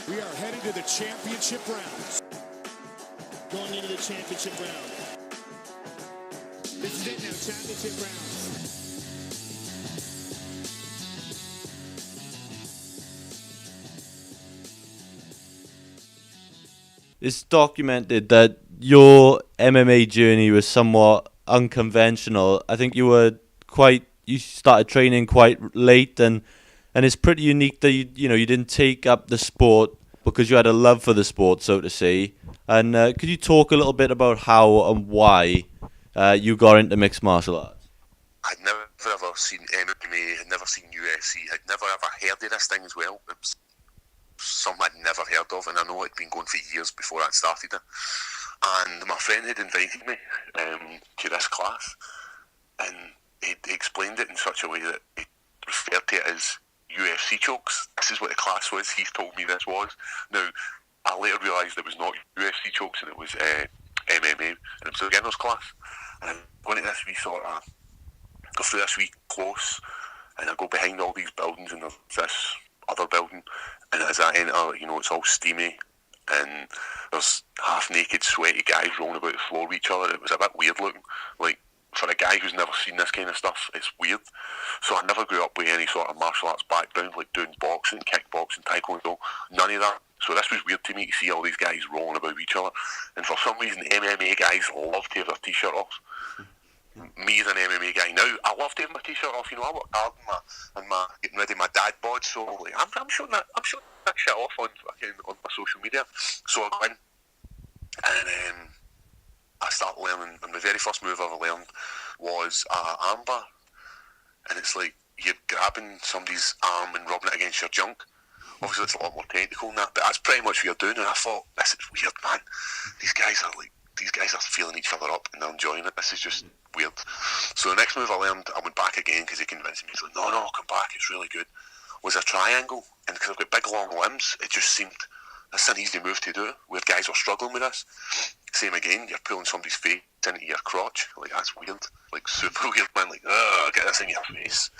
We are heading to the championship rounds. Going into the championship round. This is it now, championship rounds. It's documented that your MMA journey was somewhat unconventional. I think you started training quite late, and it's pretty unique that you didn't take up the sport because you had a love for the sport, so to say. And could you talk a little bit about how and why you got into mixed martial arts? I'd never ever seen MMA, had never seen UFC, had never ever heard of this thing as well. It was something I'd never heard of, and I know it'd been going for years before I started it. And my friend had invited me to this class, and he explained it in such a way that he referred to it as UFC chokes. This is what the class was. He's told me this was. Now, I later realised it was not UFC chokes, and it was MMA, and it was a beginner's class. And I'm going to this wee sort of, go through this wee close, and I go behind all these buildings, and there's this other building, and as I enter, it's all steamy, and there's half-naked, sweaty guys rolling about the floor with each other. It was a bit weird looking. Like, for a guy who's never seen this kind of stuff, it's weird. So I never grew up with any sort of martial arts background, like doing boxing, kickboxing, taekwondo, none of that. So this was weird to me to see all these guys rolling about each other. And for some reason, MMA guys love to have their t-shirt off. Me as an MMA guy now, I love to have my t-shirt off. I work hard and my getting ready my dad bod, so like, I'm showing that shit off on my social media. So I go in and I start learning, and the very first move I ever learned was armbar, and it's like you're grabbing somebody's arm and rubbing it against your junk. Obviously, it's a lot more technical than that, but that's pretty much what you're doing. And I thought, this is weird, man. These guys are feeling each other up and they're enjoying it. This is just weird. So the next move I learned, I went back again because he convinced me. He's like, no, come back, it's really good. Was a triangle, and because I've got big long limbs, it just seemed that's an easy move to do. Where guys are struggling with this. Same again, you're pulling somebody's face into your crotch. Like, that's weird. Like, super weird, man. Like, get this in your face.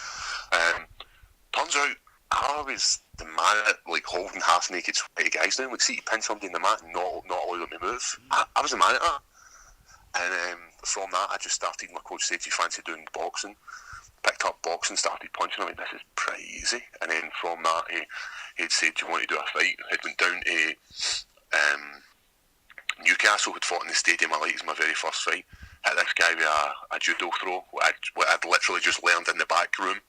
Turns out I was the man at like holding half naked sweaty guys down. Like, see, you pin somebody in the mat and not allow them to move. I was the man at that. And from that, I just started. My coach said, "Do you fancy doing boxing?" Picked up boxing, started punching. I went, "This is pretty easy." And then from that, he'd said, "Do you want to do a fight?" I went down to Newcastle, had fought in the stadium. I liked it was my very first fight. Hit this guy with a judo throw, what I'd literally just learned in the back room.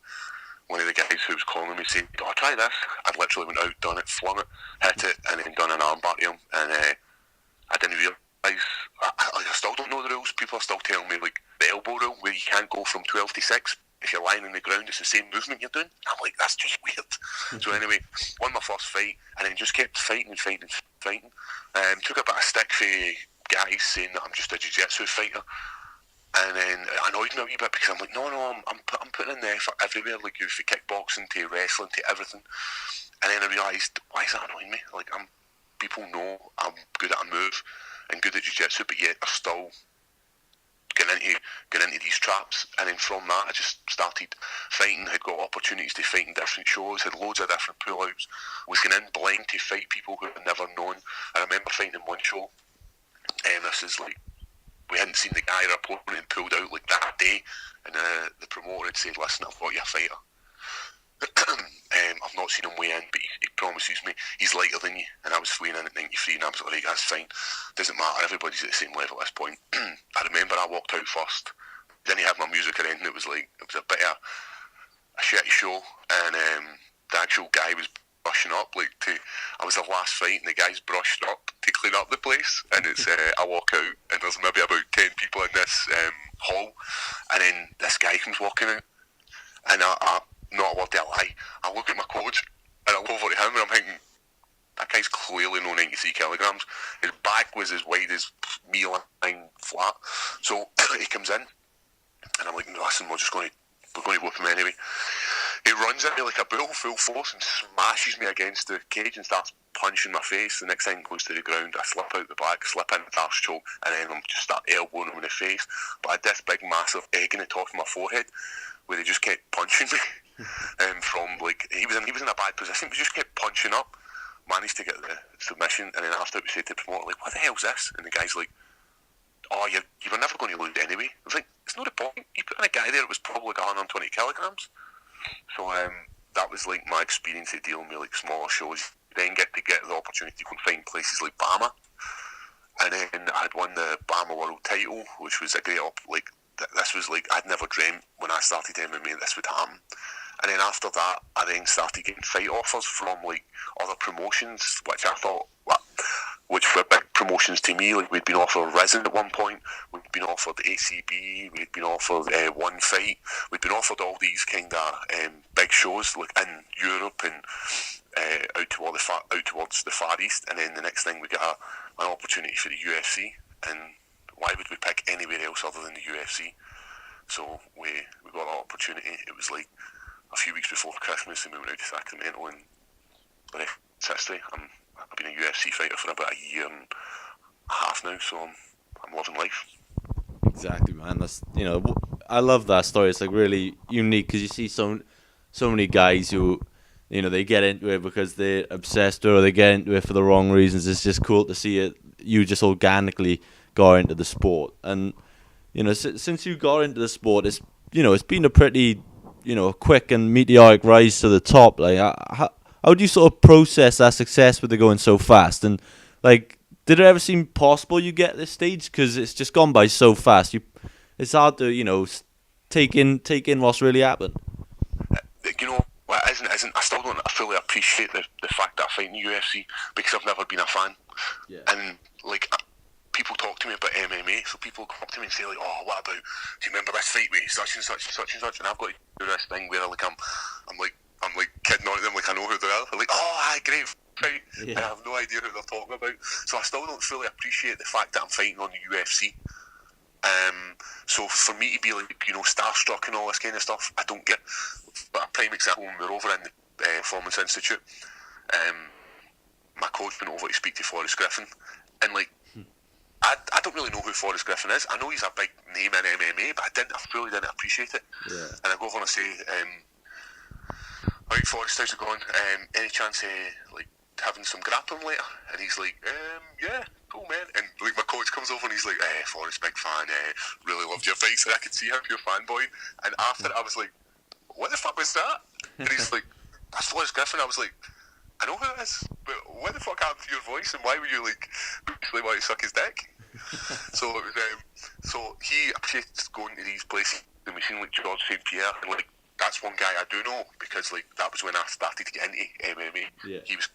One of the guys who was calling me said, "Oh, try this." I'd literally went out, done it, flung it, hit it, and then done an armbar to him. And I didn't realise, I still don't know the rules. People are still telling me, like, the elbow rule, where you can't go from 12 to 6. If you're lying on the ground, it's the same movement you're doing. I'm like, that's just weird. So anyway, won my first fight, and then just kept fighting. Took a bit of stick for guys saying that I'm just a jiu-jitsu fighter. And then it annoyed me a wee bit because I'm like, no, I'm putting in the effort everywhere, like from kickboxing to wrestling to everything. And then I realised, why is that annoying me? Like, people know I'm good at a move and good at jiu-jitsu, but yet I still get into these traps. And then from that, I just started fighting. Had got opportunities to fight in different shows, had loads of different pull-outs. Was going in blind to fight people who I'd never known. I remember fighting in one show, and this is like, we hadn't seen the guy or opponent pulled out like that day, and the promoter had said, "Listen, I've got you a fighter." I've not seen him weigh in, but he promises me he's lighter than you. And I was weighing in at 93, and I was like, that's fine. Doesn't matter, everybody's at the same level at this point. I remember I walked out first, didn't have my music or anything. It was a bit of a shitty show, and the actual guy was brushing up. I was the last fight, and the guy's brushed up to clean up the place. And it's I walk out, and there's maybe about 10 people in this hall, and then this guy comes walking out, and I not a word to lie, I look at my coach and I look over to him and I'm thinking, that guy's clearly no 93 kilograms. His back was as wide as me lying flat. So he comes in and I'm like, listen, we're going to whoop him anyway. He runs at me like a bull, full force, and smashes me against the cage and starts punching my face. The next time he goes to the ground, I slip out the back, slip in the arse choke, and then I'm just start elbowing him in the face. But I had this big massive egg in the top of my forehead where he just kept punching me. From like he was in a bad position, but he just kept punching up. managed to get the submission, and then after it we said to the promoter, like, what the hell's this? And the guy's like, oh, you were never going to lose anyway. I was like, it's not a point. You put in a guy there that was probably like 120 kilograms. So that was like my experience of dealing with like smaller shows. Then get the opportunity to go and find places like Bama, and then I'd won the Bama World Title, which was a great this was like I'd never dreamt when I started MMA this would happen. And then after that, I then started getting fight offers from like other promotions, which I thought, which were big promotions to me. Like we'd been offered Risen at one point, we'd been offered ACB, we'd been offered One Fight, we'd been offered all these kind of big shows like in Europe and out towards the Far East. And then the next thing we got an opportunity for the UFC, and why would we pick anywhere else other than the UFC? So we got that opportunity. It was like a few weeks before Christmas, and we went out to Sacramento, and the rest is history. I've been a UFC fighter for about a year and a half now, so I'm loving life. Exactly, man. That's I love that story. It's like really unique because you see so many guys who, they get into it because they're obsessed or they get into it for the wrong reasons. It's just cool to see it. You just organically got into the sport, and since you got into the sport, it's been a pretty quick and meteoric rise to the top. Like how do you sort of process that success with it going so fast? And like, did it ever seem possible you get this stage? Because it's just gone by so fast. It's hard to take in what's really happened. What isn't. I still don't fully appreciate the fact that I fight in the UFC because I've never been a fan. Yeah. And like, people talk to me about MMA, so people come up to me and say like, "Oh, what about? Do you remember this fight with such and such and such and such?" And I've got to do this thing where like I'm like kidding on them, like I know who they are. They're like, "Oh, hi, great fight." Yeah. I have no idea who they're talking about, so I still don't fully appreciate the fact that I'm fighting on the UFC. So for me to be like starstruck and all this kind of stuff, I don't get. But a prime example, when we were over in the Performance Institute, my coach went over to speak to Forrest Griffin, and like. I don't really know who Forrest Griffin is. I know he's a big name in MMA, but I fully didn't appreciate it. Yeah. And I go over and I say, "Alright, Forrest, how's it going? Any chance of having some grappling later?" And he's like, "Yeah, cool, man." And like my coach comes over and he's like, "Forrest, big fan. Really loved your fights." And I could see how you're a fanboy. And after I was like, "What the fuck was that?" And he's like, "That's Forrest Griffin." I was like, "I know who it is, but what the fuck happened to your voice, and why were you like basically why you suck his dick?" So it was so he appreciates going to these places. The machine like George St. Pierre, and like that's one guy I do know because like that was when I started to get into MMA. Yeah. He was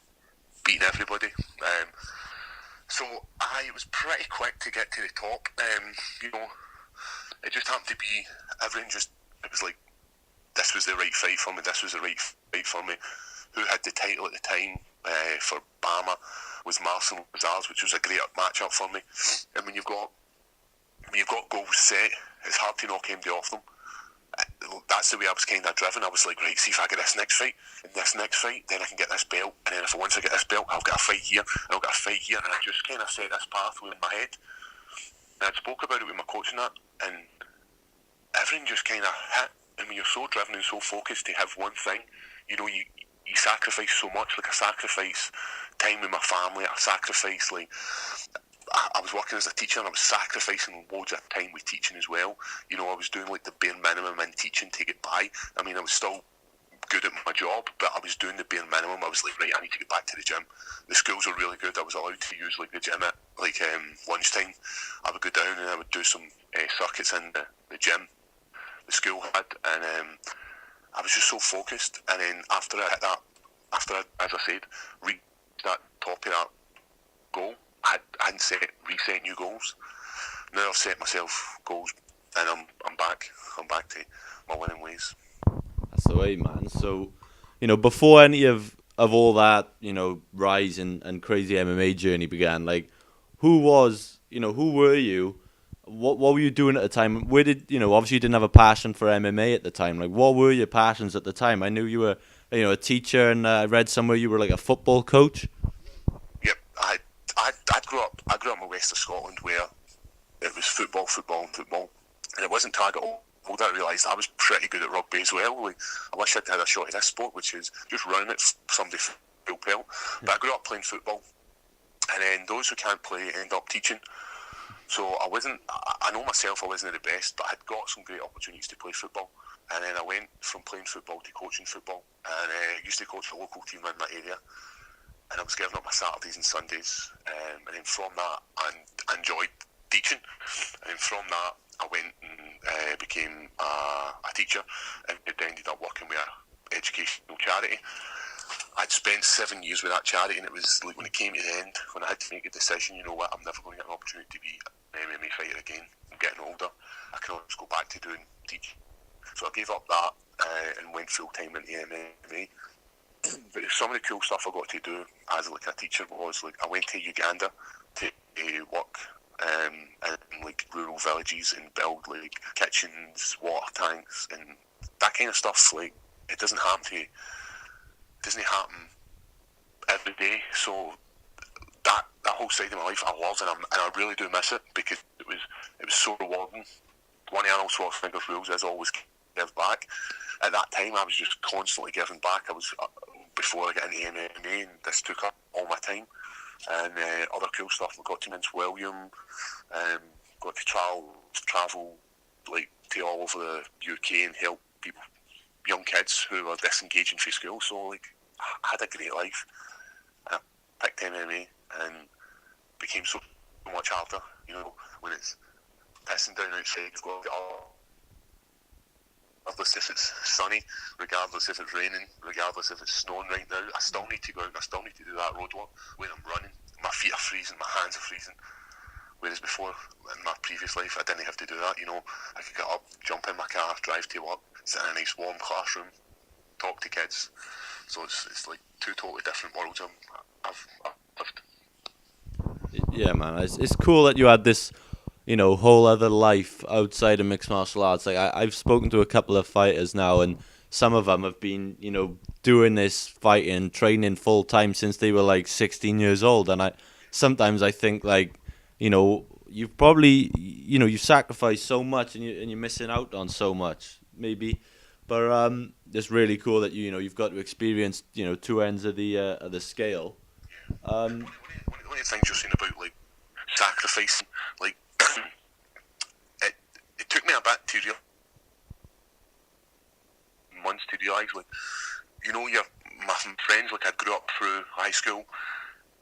beating everybody. So I was pretty quick to get to the top. It just happened to be everything. It was like this was the right fight for me. This was the right fight for me. Who had the title at the time for Bama was Marcin Lazars, which was a great matchup for me. And when you've got goals set, it's hard to knock anybody off them. That's the way I was kind of driven. I was like, right, see if I get this next fight, and this next fight, then I can get this belt, and then once I get this belt, I'll get a fight here, and I'll get a fight here, and I just kind of set this pathway in my head. And I spoke about it with my coach and that, and everything just kind of hit. And when you're so driven and so focused to have one thing, you sacrifice so much. Like I sacrifice time with my family. I sacrifice I was working as a teacher and I was sacrificing loads of time with teaching as well. I was doing like the bare minimum in teaching to get by. I mean, I was still good at my job, but I was doing the bare minimum. I was like, right, I need to get back to the gym. The schools were really good. I was allowed to use like the gym at lunchtime. I would go down and I would do some circuits in the gym the school had, and I was just so focused. And then after I hit that, as I said, reached that top of that goal, I hadn't reset new goals. Now I've set myself goals, and I'm back to my winning ways. That's the way, man. So, before any of all that, rise and crazy MMA journey began, like, who were you? What were you doing at the time? Where did obviously you didn't have a passion for MMA at the time. Like, what were your passions at the time? I knew you were a teacher, and I read somewhere you were like a football coach. Yep, I grew up in the west of Scotland where it was football, and it wasn't target older I realised I was pretty good at rugby as well. Like, I wish I'd had a shot at this sport, which is just running it for somebody belt. But I grew up playing football, and then those who can't play end up teaching. So I know myself I wasn't the best, but I had got some great opportunities to play football. And then I went from playing football to coaching football, and used to coach a local team in my area. And I was giving up my Saturdays and Sundays. And then from that, I enjoyed teaching. And then from that, I went and became a teacher, and ended up working with an educational charity. I'd spent 7 years with that charity, and it was like when it came to the end, when I had to make a decision, you know what, I'm never going to get an opportunity to be an MMA fighter again. I'm getting older. I can always go back to doing teaching. So I gave up that and went full time into MMA. But some of the cool stuff I got to do as like a teacher was like I went to Uganda to work in like rural villages and build like kitchens, water tanks, and that kind of stuff. Like it doesn't happen every day. So that whole side of my life I love, and I really do miss it because it was so rewarding. One of Arnold Schwarzenegger's rules is always give back. At that time, I was just constantly giving back. I was before I got into MMA, and this took up all my time. And other cool stuff. I got to Mince William, got to travel like to all over the UK and help people, young kids who were disengaging from school. So like, I had a great life. I picked MMA and became so much harder. You know, when it's pissing down outside, you've got to get up. Regardless if it's sunny, regardless if it's raining, regardless if it's snowing right now, I still need to go out and I still need to do that road work when I'm running. My feet are freezing, my hands are freezing. Whereas before, in my previous life, I didn't have to do that. You know, I could get up, jump in my car, drive to work, sit in a nice warm classroom, talk to kids. So it's like two totally different worlds I've lived. Yeah, man, it's cool that you had this, you know, whole other life outside of mixed martial arts. Like I've spoken to a couple of fighters now, and some of them have been, you know, doing this fighting, training full time since they were like 16 years old. And sometimes I think like, you know, you've probably, you know, you sacrificed so much and you're missing out on so much maybe. But it's really cool that you've got to experience, you know, two ends of the scale. One of the things you're saying about like sacrificing, like it took me a bit to months to realise, like, you know, my friends, like I grew up through high school,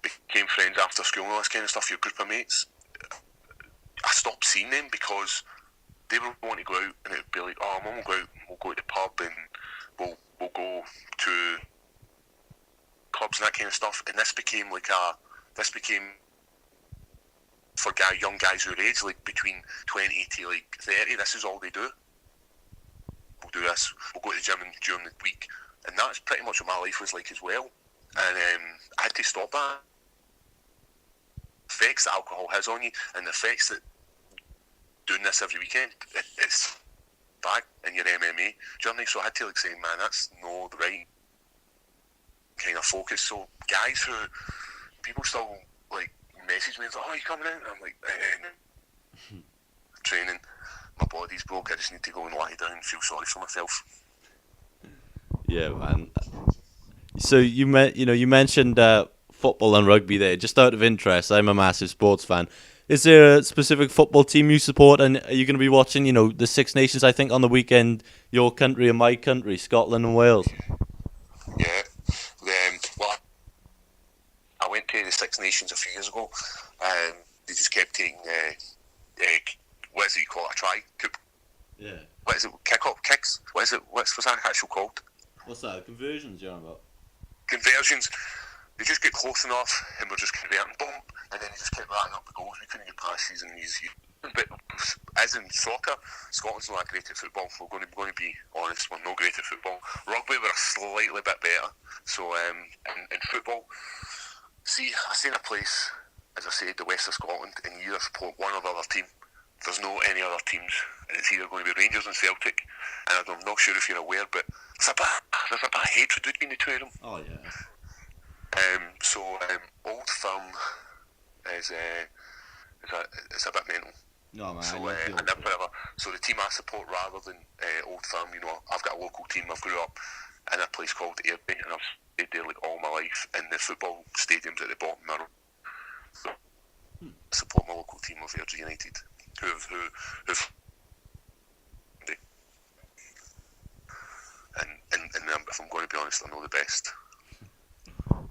became friends after school and all this kind of stuff, your group of mates, I stopped seeing them because they would want to go out and it would be like, oh, Mum will go out, we'll go to the pub and we'll go to clubs and that kind of stuff, and this became for young guys your age, like between 20 to like 30, this is all they do. We'll do this, we'll go to the gym during the week, and that's pretty much what my life was like as well. And I had to stop that. The effects that alcohol has on you, and the effects that doing this every weekend, it's back in your MMA journey. So I had to like say, man, that's not the right kind of focus. So guys who people still like message me and like, oh, you coming out? And I'm like, training, my body's broke, I just need to go and lie down and feel sorry for myself. Yeah, man. So you mentioned football and rugby there. Just out of interest, I'm a massive sports fan. Is there a specific football team you support, and are you going to be watching, you know, the Six Nations, I think, on the weekend, your country and my country, Scotland and Wales? Yeah. Well, I went to the Six Nations a few years ago, and they just kept taking, what is it you call it, a try? Yeah. What is it, kicks? What is it, what's that actually called? What's that, conversions you're on about? Conversions. They just get close enough, and we're just converting, boom, and then they just kept racking up the goals. We couldn't get passes, and but as in soccer, Scotland's not great at football. We're going to be honest, we're not great at football. Rugby, we're slightly bit better. So in football, see, I stay in a place, as I said, the west of Scotland, and you either support one or the other team. There's no any other teams, and it's either going to be Rangers and Celtic. And I'm not sure if you're aware, but there's a bit of hatred between the two of them. Oh yeah. Old Firm is a bit mental. No man. So so the team I support rather than Old Firm, you know, I've got a local team. I've grew up in a place called Bearjew, and I've stayed there like all my life. And the football stadium's at the bottom of my road. So I support my local team of Bearjew United, who've and if I'm going to be honest, I know the best.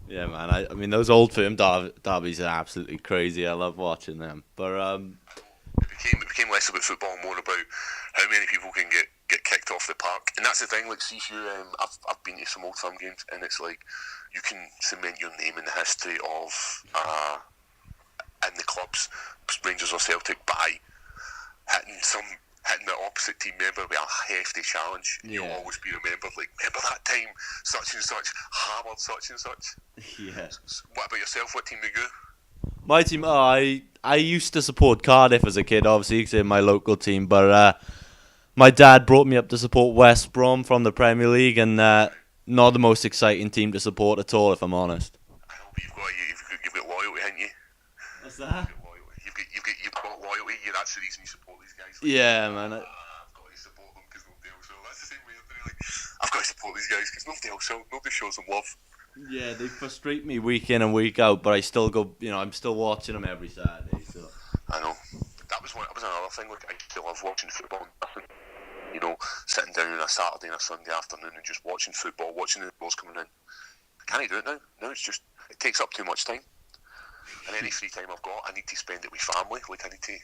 Yeah, man. I mean, those old firm derbies are absolutely crazy. I love watching them. But it became less about football and more about how many people can get kicked off the park. And that's the thing. Like, see, if you, I've been to some old firm games, and it's like you can cement your name in the history of in the clubs, Rangers or Celtic, by hitting the opposite team member with a hefty challenge. You'll always be remembered. Like, remember that time such and such hammered such and such. Yeah. What about yourself? What team do you go? My team, I used to support Cardiff as a kid, obviously, because they're my local team. But my dad brought me up to support West Brom from the Premier League, and not the most exciting team to support at all, if I'm honest. I know, but you've got loyalty, haven't you? What's that? You've got loyalty. Yeah, that's the reason you support these guys. Like, Yeah, man. I've got to support them because nobody else will. That's the same way. Like, I've got to support these guys because nobody else will. Nobody shows them love. Yeah, they frustrate me week in and week out, but I still go. I'm still watching them every Saturday. So I know. That was another thing. Like, I still love watching football and nothing. Sitting down on a Saturday and a Sunday afternoon and just watching football, watching the goals coming in. I can't do it now. Now it's just, it takes up too much time. And any free time I've got, I need to spend it with family. Like, I need to.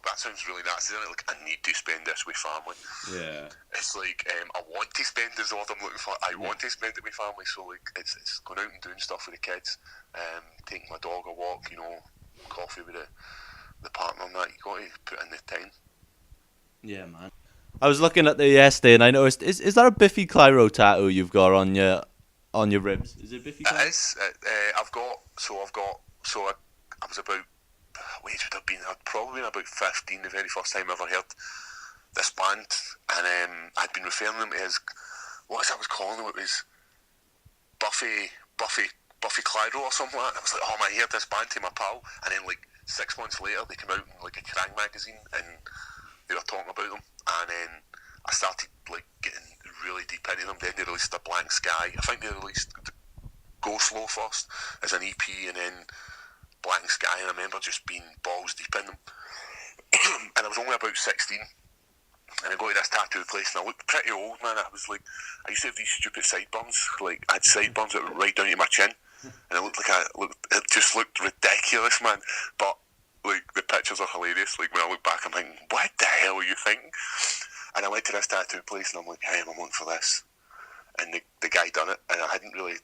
That sounds really nasty, isn't it? Like, I need to spend this with family. yeah, It's like, I want to spend is the word I'm looking for. I want to spend it with family. So, like, it's going out and doing stuff with the kids, taking my dog a walk, coffee with the partner and that. You got to put in the time. yeah, man. I was looking at the yesterday and I noticed is that a Biffy Clyro tattoo you've got on your ribs? Is it Biffy Clyro? It is. I was about, what age would I have been? I'd probably been about 15 the very first time I ever heard this band, and I'd been referring them as, what was I was calling them? It was Buffy Clyro or something like that. I was like, oh man, I heard this band to my pal, and then like 6 months later they came out in like a Kerrang magazine and they were talking about them, and then I started like getting really deep into them. Then they released The Blank Sky. I think they released Go Slow first as an EP, and then Blank Sky, and I remember just being balls deep in them. And I was only about 16, and I got to this tattoo place, and I looked pretty old, man. I was like, I used to have these stupid sideburns. Like, I had sideburns that were right down to my chin, and it just looked ridiculous, man. But like, the pictures are hilarious. Like, when I look back, I'm thinking, what the hell are you thinking? And I went to this tattoo place, and I'm like, hey, I'm looking for this. And the guy done it, and I hadn't really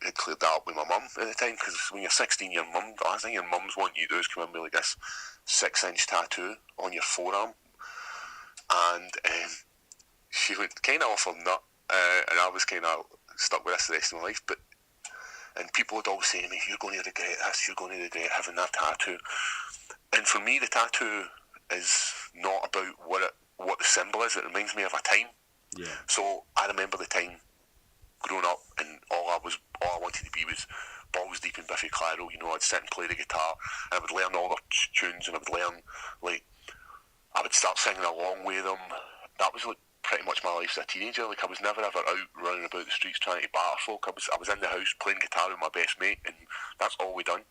had cleared that up with my mum at the time, because when you're 16, your mum, the last thing your mum's want you to do is come in with like this 6-inch tattoo on your forearm, and she went kind of off her nut, and I was kind of stuck with this the rest of my life. And people would always say to me, "You're going to regret this. You're going to regret having that tattoo." And for me, the tattoo is not about what the symbol is. It reminds me of a time. Yeah. So I remember the time growing up, and all I wanted to be was balls deep in Biffy Clyro. I'd sit and play the guitar, and I would learn all their tunes, and I would learn, like, I would start singing along with them. That was like pretty much my life as a teenager. Like, I was never ever out running about the streets trying to batter folk. I was in the house playing guitar with my best mate, and that's all we done.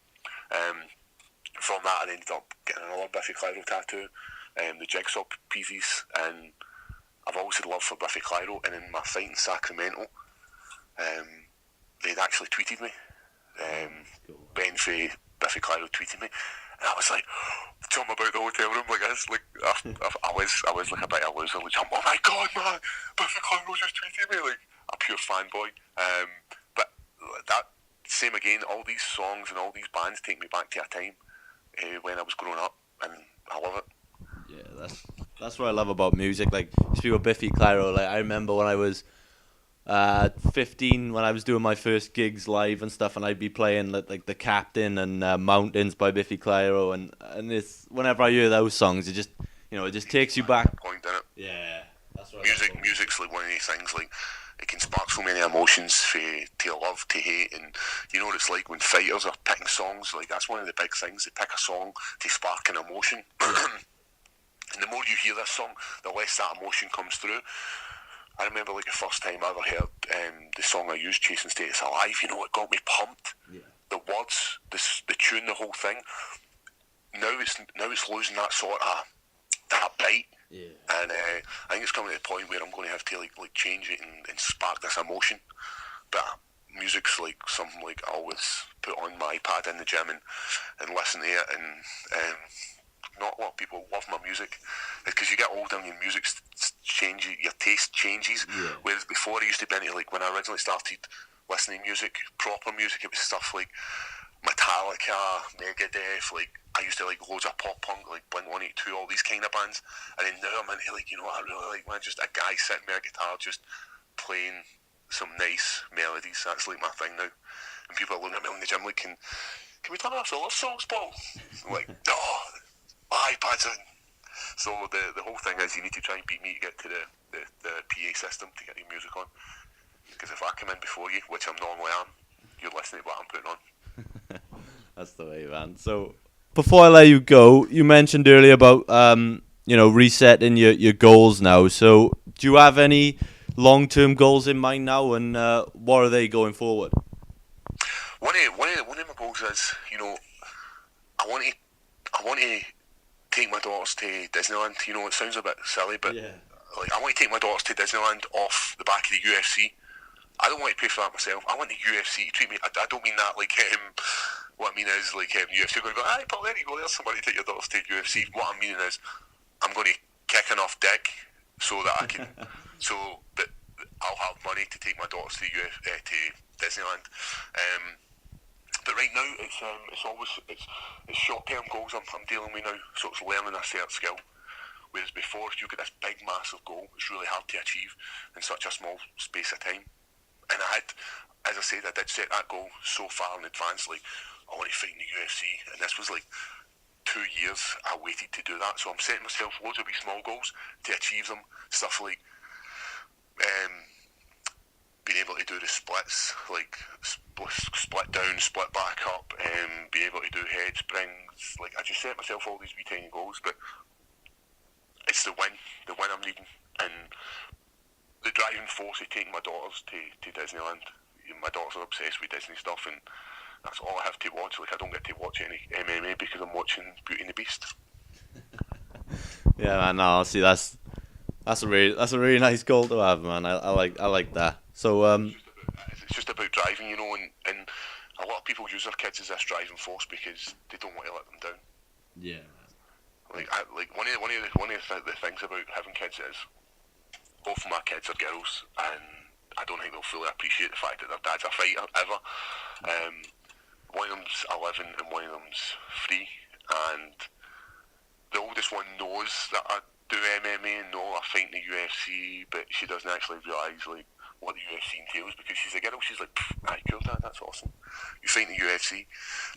From that, I ended up getting another Biffy Clyro tattoo, the Jigsaw pieces, and I've always had love for Biffy Clyro. And in my fight in Sacramento, they'd actually tweeted me. Ben Fay, Biffy Clyro tweeted me, and I was like, tell me about the hotel room like this. Like, I was like a bit of a loser. Like, oh my god, man, Biffy Clyro just tweeted me, like a pure fanboy. But that same again, all these songs and all these bands take me back to a time when I was growing up, and I love it. Yeah, that's what I love about music. Like, speak of Biffy Clyro, like, I remember when I was 15, when I was doing my first gigs live and stuff, and I'd be playing like The Captain and Mountains by Biffy Clyro, and it's, whenever I hear those songs, it just takes you back. Point in it. Yeah, that's right. Music's like one of these things, like, it can spark so many emotions to love, to hate, and you know what it's like when fighters are picking songs. Like, that's one of the big things. They pick a song to spark an emotion. And the more you hear this song, the less that emotion comes through. I remember like the first time I ever heard the song I used, Chasing Status Alive, you know, it got me pumped. Yeah. The words, the tune, the whole thing. Now it's losing that sort of that bite. Yeah. And I think it's coming to the point where I'm going to have to like change it and spark this emotion. But music's like something like I always put on my iPad in the gym and listen to it, and not a lot of people love my music. It's because you get older and your music changes, your taste changes. Yeah. Whereas before I used to be into, like, when I originally started listening to music, proper music, it was stuff like Metallica, Megadeth, like I used to like loads of pop punk, like Blink-182, all these kind of bands. And then now I'm into, like, you know what I really like, man, just a guy sitting with a guitar just playing some nice melodies. That's like my thing now. And people are looking at me in the gym like, can we turn off the love songs, Paul? I'm like, no, my iPad's in. So the whole thing is you need to try and beat me to get to the PA system to get your music on. Because if I come in before you, which I'm normally am, you're listening to what I'm putting on. That's the way, man. So before I let you go, you mentioned earlier about resetting your goals now. So do you have any long-term goals in mind now, and what are they going forward? One of my goals is, you know, I want to take my daughters to Disneyland. You know, it sounds a bit silly, but yeah. Like, I want to take my daughters to Disneyland off the back of the UFC. I don't want to pay for that myself. I want the UFC to treat me. I don't mean that like what I mean is like UFC going to go, "Hey, Paul, there you go. There's somebody to take your daughters to UFC." What I'm meaning is I'm going to kick enough dick so that I can, so that I'll have money to take my daughters to Disneyland. But right now it's short-term goals I'm dealing with now. So it's learning a certain skill. Whereas before, if you get this big, massive goal, it's really hard to achieve in such a small space of time. And as I said, I did set that goal so far in advance. Like, I want to fight in the UFC, and this was like 2 years I waited to do that. So I'm setting myself loads of wee small goals to achieve them. Stuff like being able to do the splits, like split down, split back up, being able to do head springs. Like, I just set myself all these wee tiny goals, but it's the win I'm needing, and the driving force of taking my daughters to Disneyland. My daughters are obsessed with Disney stuff, and that's all I have to watch. Like, I don't get to watch any MMA because I'm watching Beauty and the Beast. Yeah, man. No, see, that's a really nice goal to have, man. I like that. So it's just about driving, you know, and a lot of people use their kids as this driving force because they don't want to let them down. Yeah. Like one of the things about having kids is both of my kids are girls, and I don't think they'll fully appreciate the fact that their dad's a fighter ever. One of them's 11 and one of them's 3, and the oldest one knows that I do MMA and know I fight in the UFC, but she doesn't actually realise like what the UFC entails because she's a girl. She's like, "Aye, cool, Dad, that's awesome. You fight in the UFC,"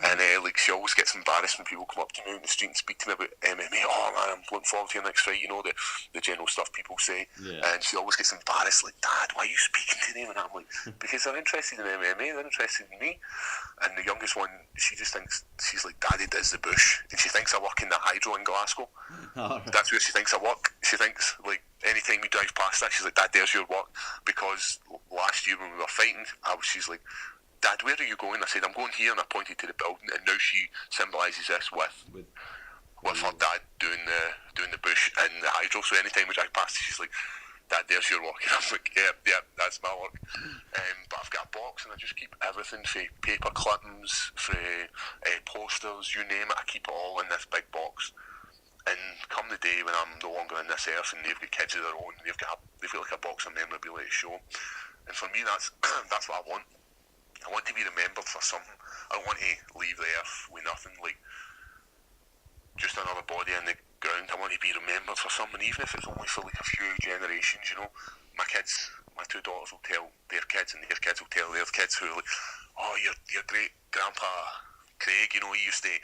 and like she always gets embarrassed when people come up to me in the street and speak to me about MMA. "Oh man, I'm looking forward to your next fight." You know, the general stuff people say, and she always gets embarrassed, like, "Dad, why are you speaking to them?" And I'm like, "Because they're interested in MMA, they're interested in me." And the youngest one, she just thinks, she's like, "Daddy does the bush," and she thinks I work in the hydro in Glasgow. Right. That's where she thinks I work. She thinks, like, anytime we drive past that, she's like, "Dad, there's your work." Because last year when we were fighting, she's like, "Dad, where are you going?" I said, "I'm going here," and I pointed to the building, and now she symbolises this with her dad doing the bush and the hydro. So anytime we drive past, she's like, "Dad, there's your work," and I'm like, "Yeah, that's my work." But I've got a box, and I just keep everything, for paper clippings, for posters, you name it. I keep it all in this big box. And come the day when I'm no longer on this earth and they've got kids of their own, they've got like a box of memorabilia to show. And for me, that's what I want. I want to be remembered for something. I don't want to leave the earth with nothing, like just another body in the ground. I want to be remembered for something, even if it's only for like a few generations. You know, my 2 daughters will tell their kids, and their kids will tell their kids who are like, "Oh, your great grandpa Craig, you know, he used to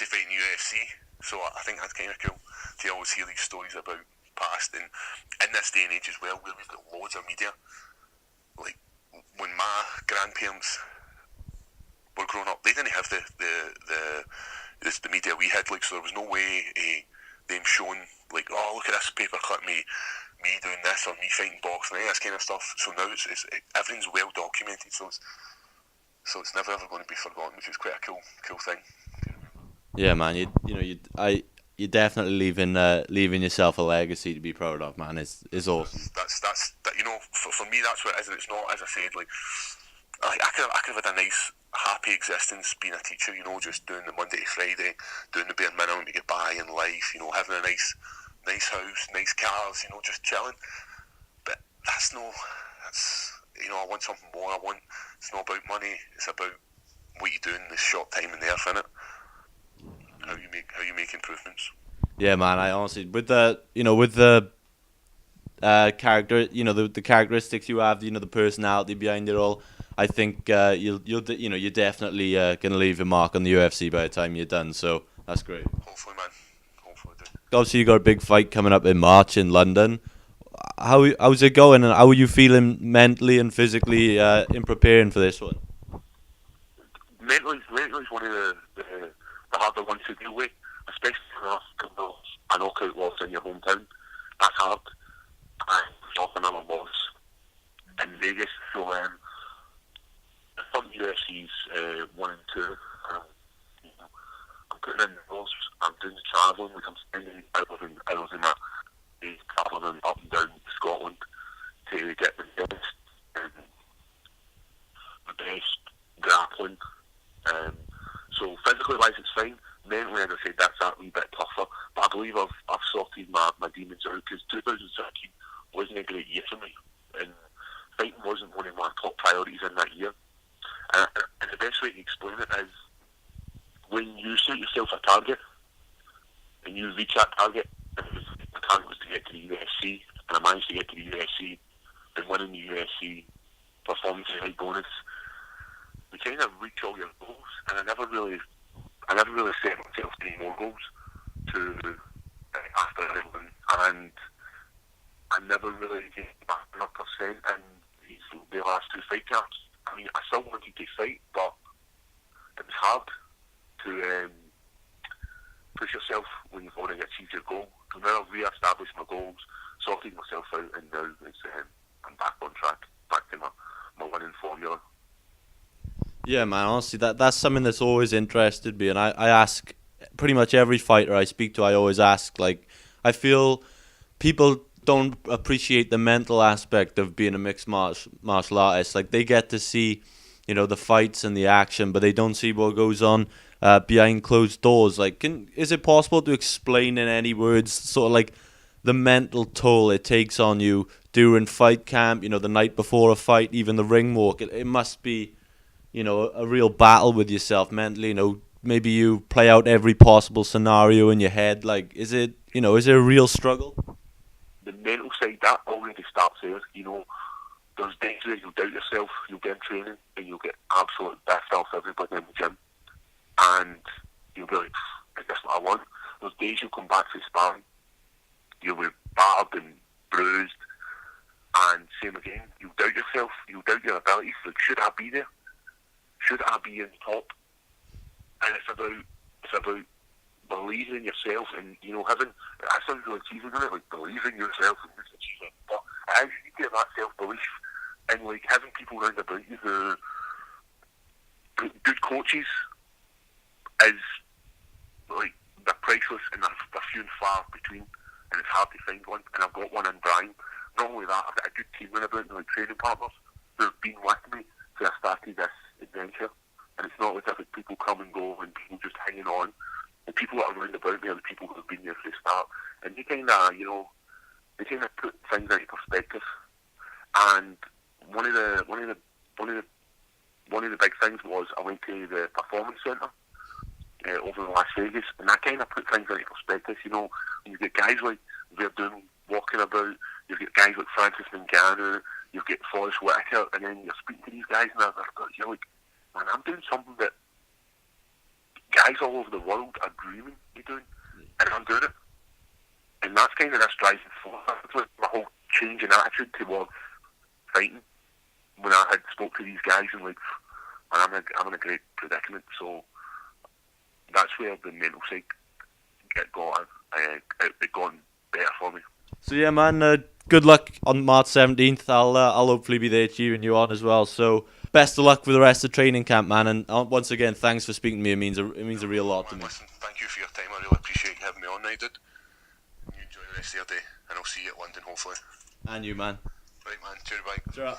fight in UFC." So I think that's kind of cool to always hear these stories about past, and in this day and age as well, where we've got loads of media. Like, when my grandparents were growing up, they didn't have the media we had. Like, so there was no way them showing, like, "Oh, look at this paperclip me me doing this or me fighting boxing, this kind of stuff. So now everything's well documented, so it's never ever going to be forgotten, which is quite a cool thing. Yeah, man. You're definitely leaving yourself a legacy to be proud of, man. It's awesome. That's that. For me, that's what it is. And it's not, as I said, like I could have had a nice, happy existence being a teacher. Just doing the Monday to Friday, doing the bare minimum to get by in life. Having a nice house, nice cars. Just chilling. But that's I want something more. It's not about money. It's about what you do in this short time in the earth, innit? How you make improvements. Yeah, man. I honestly, with the character, the characteristics you have, the personality behind it all, I think you're definitely gonna leave a mark on the UFC by the time you're done. So that's great. Hopefully, man. Hopefully, I do. Obviously, you got a big fight coming up in March in London. How's it going, and how are you feeling mentally and physically in preparing for this one? Mentally is one of the harder ones to deal with, especially after a knockout loss in your hometown. That's hard. And off another loss in Vegas. So some UFC's 1 and 2. I'm putting in the loss. I'm doing the travelling. I'm spending hours in that day travelling up and down Scotland to get the best grappling. So physically wise it's fine. Mentally, as I said, that's a wee bit tougher. But I believe I've sorted my demons out, because 2013 wasn't a great year for me, and fighting wasn't one of my top priorities in that year. And the best way to explain it is, when you set yourself a target and you reach that target, and the target was to get to the UFC, and I managed to get to the UFC, and winning the UFC performance right bonus, you kind of reach all your goals. And I never really set myself any more goals to after everyone, and I never really gave back 100% in the last 2 fight cards. I mean, I still wanted to fight, but it was hard to push yourself when you've already achieved your goal. So now I've re-established my goals, sorted myself out, and now I'm back on track, back to my winning formula. Yeah, man. Honestly, that's something that's always interested me, and I ask pretty much every fighter I speak to. I always ask, like, I feel people don't appreciate the mental aspect of being a mixed martial artist. Like, they get to see, the fights and the action, but they don't see what goes on behind closed doors. Like, is it possible to explain in any words, sort of like the mental toll it takes on you during fight camp? The night before a fight, even the ring walk. It must be, a real battle with yourself mentally. Maybe you play out every possible scenario in your head. Like, is it a real struggle? The mental side, that already starts there. There's days where you'll doubt yourself, you'll get in training, and you'll get absolutely biffed off everybody in the gym. And you'll be like, is this what I want? There's days you'll come back to sparring, you'll be battered and bruised, and same again, you'll doubt yourself, you'll doubt your abilities. Like, should I be there? Should I be in top? And it's about believing in yourself, and having, that sounds really cheesy, doesn't it? Like, believing in yourself and just achieving. But as you get that self-belief, and like having people around about you who good coaches is like, they're priceless, and they're few and far between, and it's hard to find one. And I've got one in Brian. Not only that, I've got a good team around about me, like training partners who have been with me since I started this adventure. And it's not as if it's people come and go and people just hanging on. The people that are around about me are the people who have been there from the start. And they kind of put things into perspective. And one of the big things was, I went to the performance centre over in Las Vegas, and that kind of put things into perspective. When you get guys like Bearjew walking about, you get guys like Francis Ngannou, you get Forrest Whitaker, and then you're speaking to these guys, and you're like, man, I'm doing something that guys all over the world are dreaming of doing, and I'm doing it. And that's kind of this driving force. That's like my whole change in attitude towards fighting. When I had spoke to these guys, and like, I'm in a great predicament. So that's where the mental side it got better for me. So yeah, man. Good luck on March 17th. I'll hopefully be there cheering you on as well. So best of luck with the rest of training camp, man. And once again, thanks for speaking to me. It means a real lot to me. Listen, thank you for your time. I really appreciate you having me on, dude. You enjoy the rest of your day, and I'll see you at London, hopefully. And you, man. Right, man. Cheers, bye. Sure.